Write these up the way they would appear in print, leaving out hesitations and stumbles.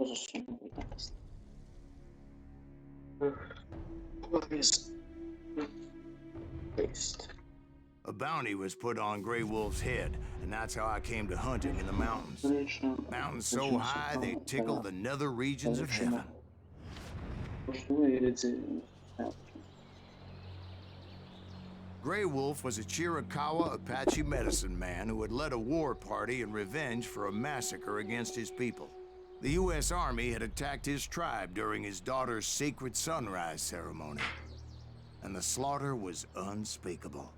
Posizione di testa. What is paste? A bounty was put on Grey Wolf's head, and that's how I came to hunt him in the mountains. Mountains so high they tickle the nether regions of heaven. Grey Wolf was a Chiricahua Apache medicine man who had led a war party in revenge for a massacre against his people. The U.S. Army had attacked his tribe during his daughter's sacred sunrise ceremony, and the slaughter was unspeakable.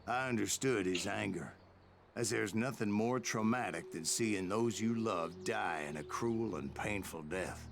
I understood his anger, as there's nothing more traumatic than seeing those you love die in a cruel and painful death.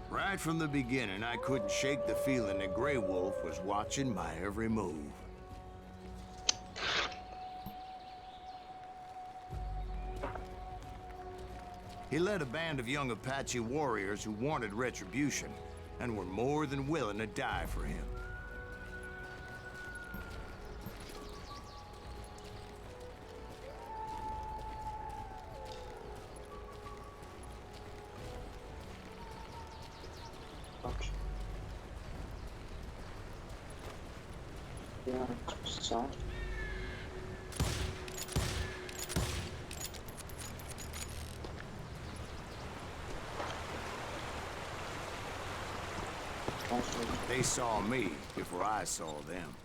Right from the beginning, I couldn't shake the feeling that Grey Wolf was watching my every move. He led a band of young Apache warriors who wanted retribution and were more than willing to die for him. They saw me before I saw them.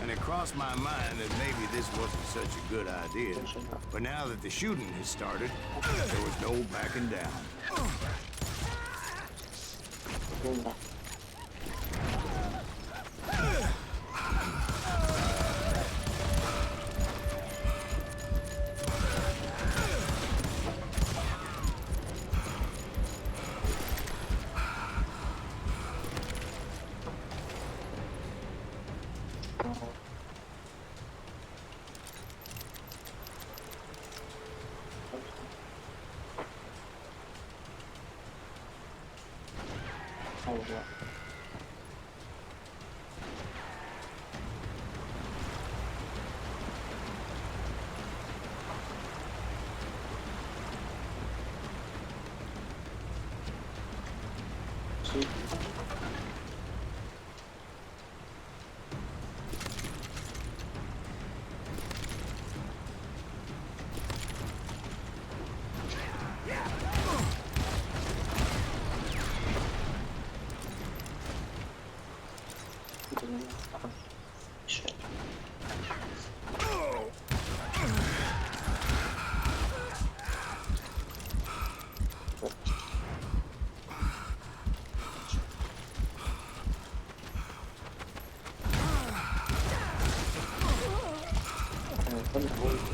And it crossed my mind that maybe this wasn't such a good idea. But now that the shooting has started, there was no backing down.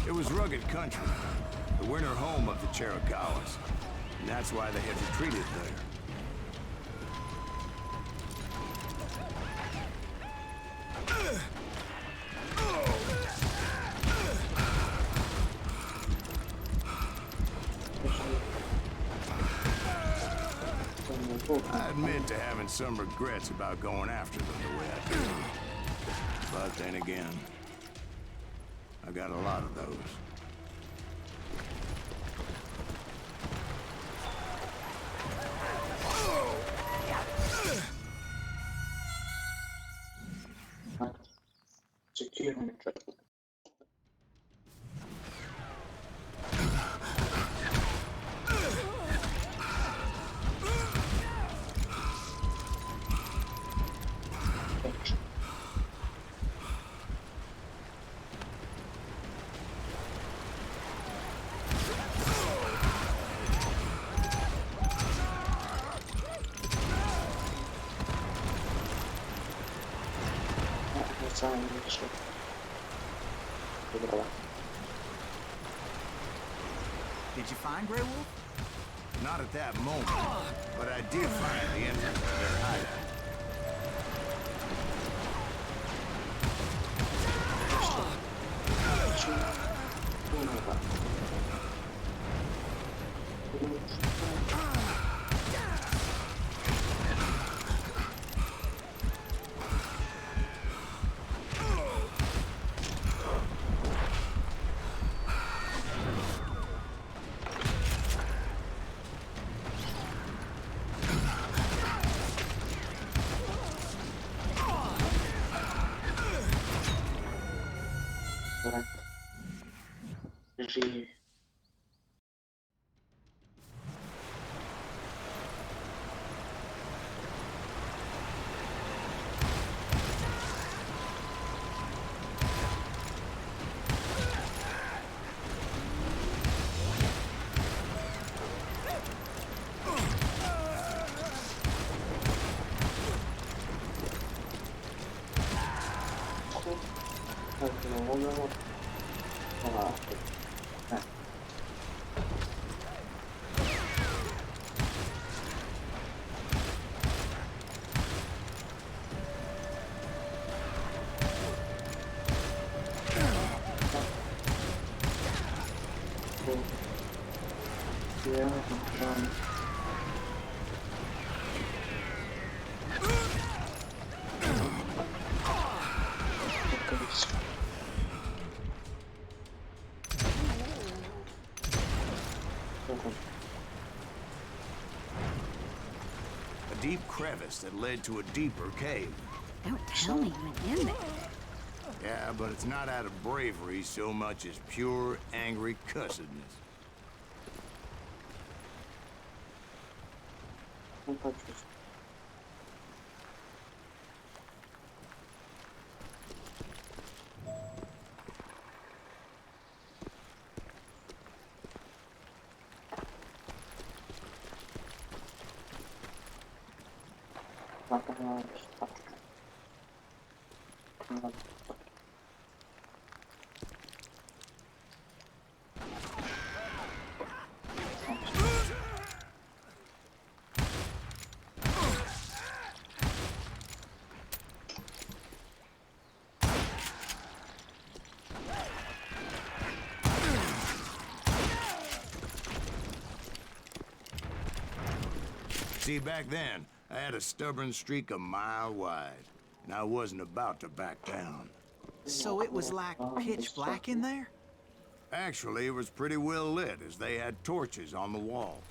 It was rugged country, the winter home of the Chiricahuas, and that's why they had retreated there. I admit to having some regrets about going after them the way I did. But then again, I got a lot of those. sign and shit. Look at that. Did you find Grey Wolf? Not at that moment, but I did find the entrance to their hideout. She A deep crevice that led to a deeper cave. Don't tell me you went in there. Yeah, but it's not out of bravery so much as pure, angry cussedness. See, back then, I had a stubborn streak a mile wide, and I wasn't about to back down. So it was like pitch black in there? Actually, it was pretty well lit, as they had torches on the walls.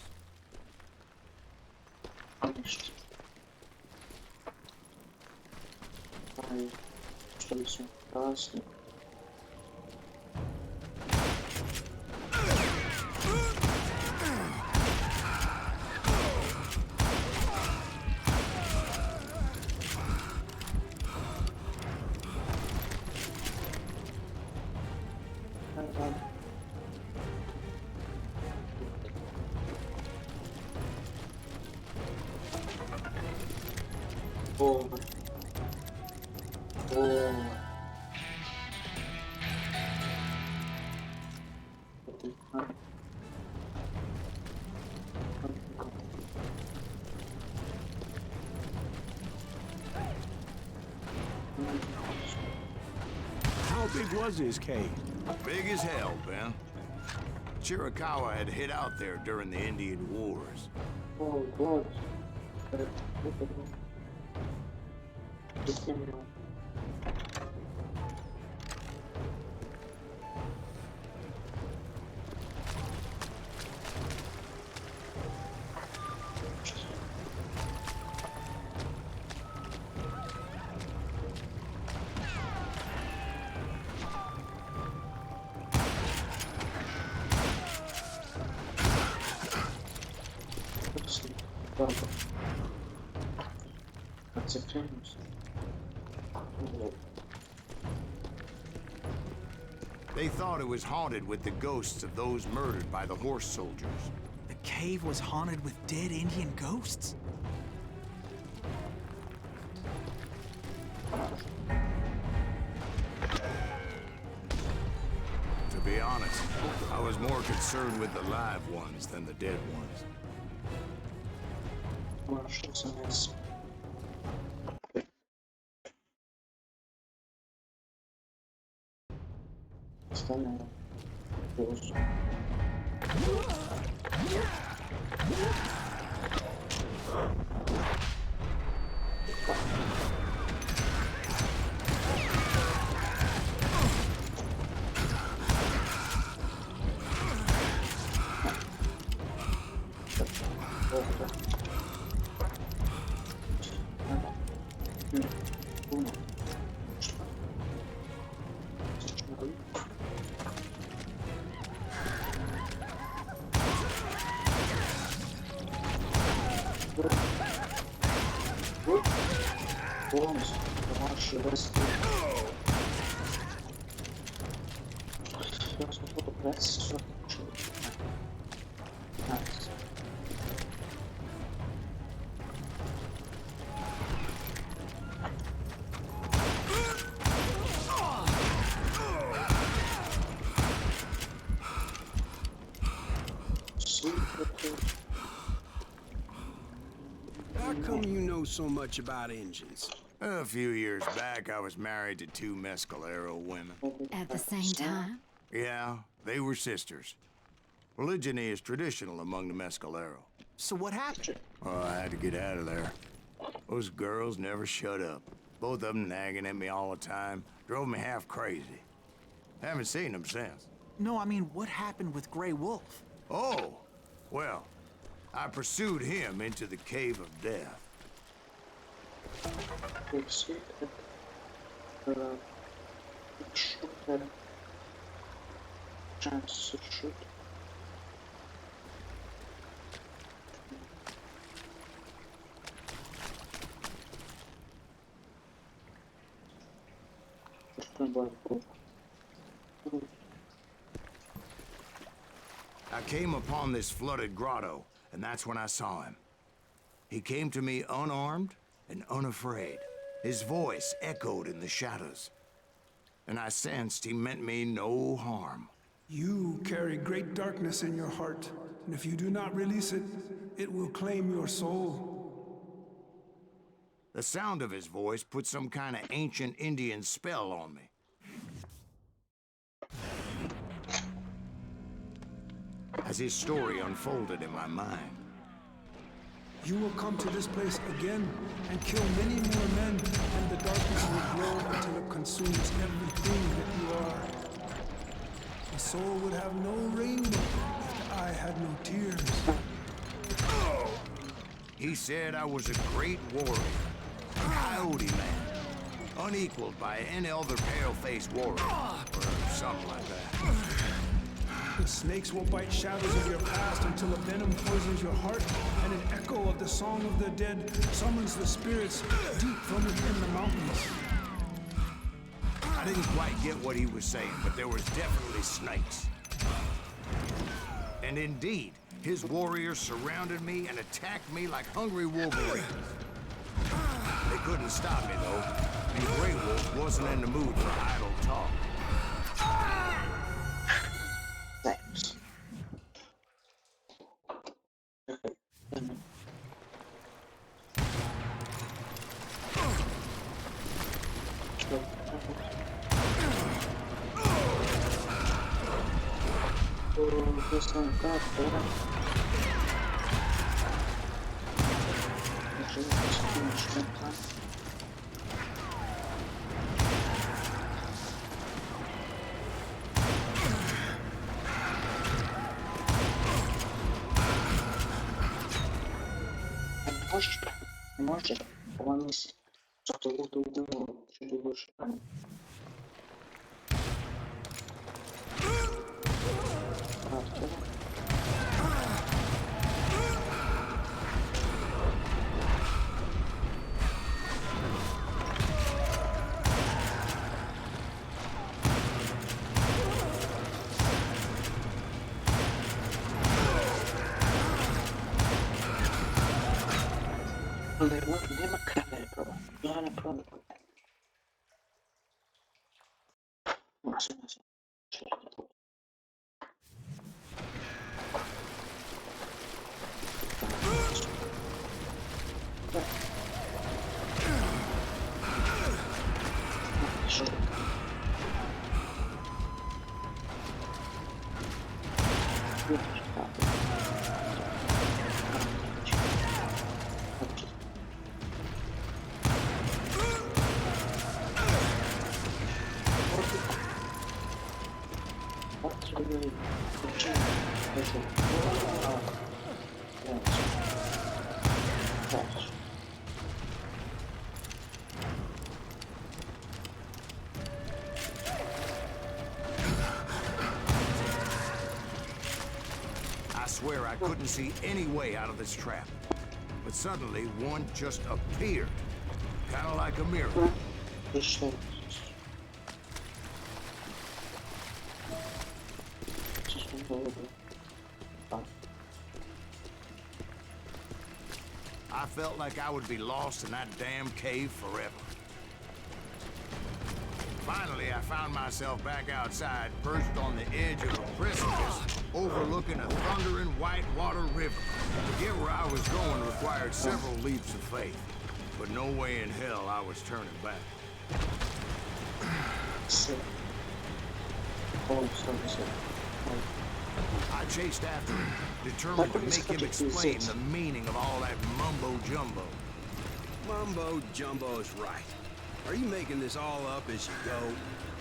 Oh. Oh. How big was this cave? Big as hell, Ben. Chiricahua had hid out there during the Indian Wars. Oh, God. That's a change. They thought it was haunted with the ghosts of those murdered by the horse soldiers. The cave was haunted with dead Indian ghosts? be honest. I was more concerned with the live ones than the dead ones. Masz SMS. Stanę. Już. Полностью, младший растет. Я смогу брать все. How come you know so much about engines? A few years back, I was married to two Mescalero women. At the same time? Yeah, they were sisters. Polygyny is traditional among the Mescalero. So what happened? Oh, I had to get out of there. Those girls never shut up. Both of them nagging at me all the time. Drove me half crazy. Haven't seen them since. No, I mean, what happened with Grey Wolf? Oh, well, I pursued him into the Cave of Death. Shoot. I came upon this flooded grotto, and that's when I saw him. He came to me unarmed and unafraid. His voice echoed in the shadows, and I sensed he meant me no harm. You carry great darkness in your heart, and if you do not release it, it will claim your soul. The sound of his voice put some kind of ancient Indian spell on me. As his story unfolded in my mind, You will come to this place again and kill many more men, and the darkness will grow until it consumes everything that you are. The soul would have no rainbow if I had no tears. he said I was a great warrior, a coyote man, unequaled by any other pale-faced warrior, or something like that. The snakes will bite shadows of your past until a venom poisons your heart, and an echo of the song of the dead summons the spirits deep from within the mountains. I didn't quite get what he was saying, but there was definitely snakes. And indeed, his warriors surrounded me and attacked me like hungry wolverines. They couldn't stop me, though, and Grey Wolf wasn't in the mood for idle talk. Thanks. Можешь помнить, что ты думал, чуть лучше. Нема камери, пробуй. Я не пробую. Маша. I swear I couldn't see any way out of this trap. But suddenly, one just appeared. Kind of like a miracle. Jeszcze. Coś tam było. I felt like I would be lost in that damn cave forever. Finally, I found myself back outside, perched on the edge of a precipice, overlooking a thundering whitewater river. To get where I was going required several leaps of faith, but no way in hell I was turning back. I chased after him, determined to make him explain the meaning of all that mumbo-jumbo. Mumbo-jumbo's right. Are you making this all up as you go?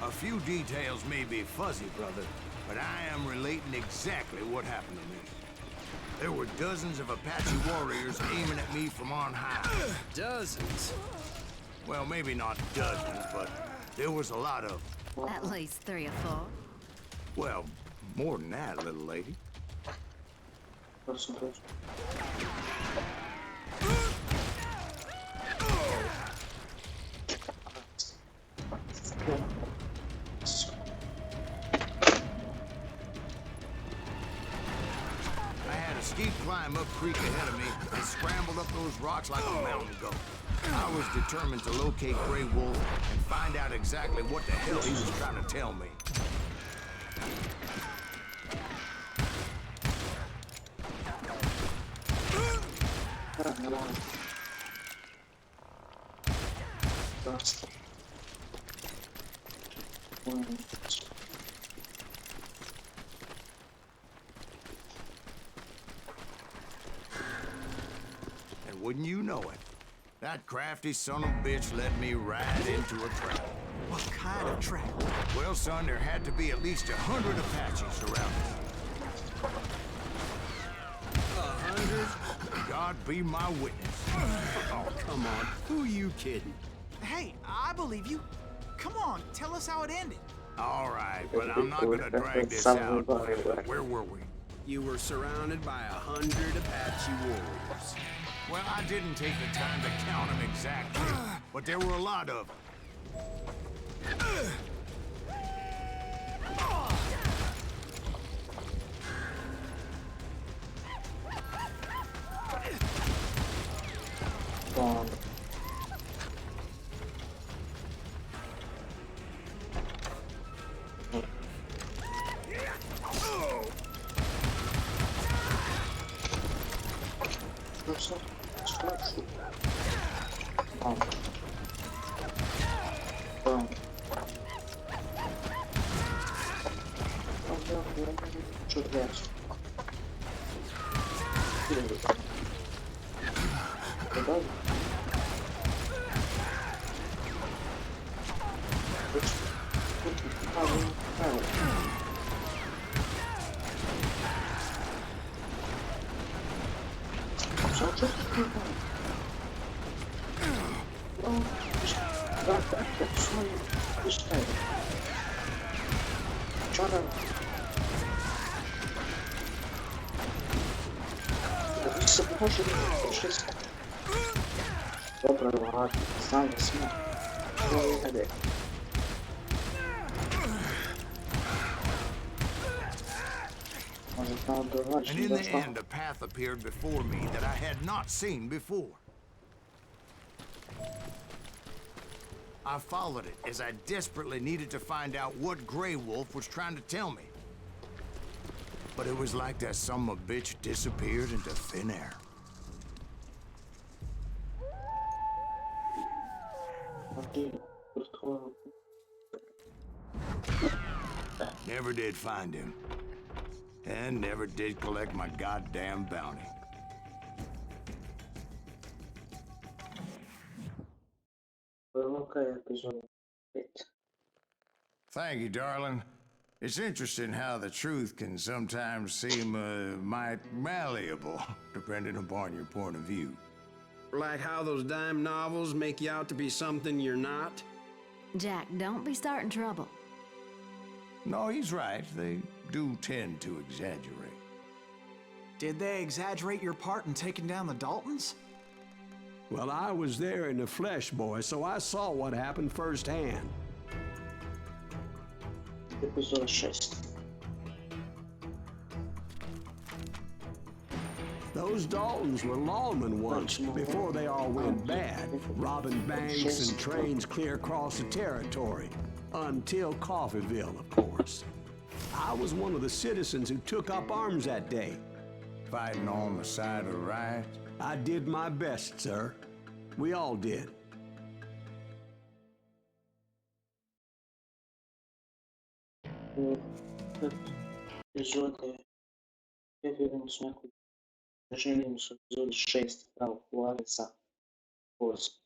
A few details may be fuzzy, brother, but I am relating exactly what happened to me. There were dozens of Apache warriors aiming at me from on high. Dozens? Well, maybe not dozens, but there was a lot of, At least 3 or 4. well, more than that, little lady. I had a steep climb up creek ahead of me and scrambled up those rocks like a mountain goat. I was determined to locate Grey Wolf and find out exactly what the hell he was trying to tell me. And wouldn't you know it, that crafty son of a bitch led me right into a trap. What kind of trap? Well, son, there had to be at least 100 Apaches around me. 100? God be my witness. Oh, come on. Who you kidding? Hey, I believe you. Come on, tell us how it ended. All right, but I'm not gonna drag this out. Where were we? You were surrounded by 100 Apache warriors. Well, I didn't take the time to count them exactly, but there were a lot of them. Dobra, Lajk, sam smok. And in the end, a path appeared before me that I had not seen before. I followed it as I desperately needed to find out what Grey Wolf was trying to tell me. But it was like that son of a bitch disappeared into thin air. Never did find him. and never did collect my goddamn bounty. Provoca episode 8. Thank you, darling. It's interesting how the truth can sometimes seem might malleable, depending upon your point of view. Like how those dime novels make you out to be something you're not? Jack, don't be starting trouble. No, he's right. They do tend to exaggerate. Did they exaggerate your part in taking down the Daltons? Well, I was there in the flesh, boy, so I saw what happened firsthand. Episod 6. Those Daltons were lawmen once, before they all went bad, robbing banks and trains clear across the territory. Until Coffeeville, of course. I was one of the citizens who took up arms that day. Fighting on the side of the right? I did my best, sir. We all did. Episode. Referimos na Juarez ao Juarez.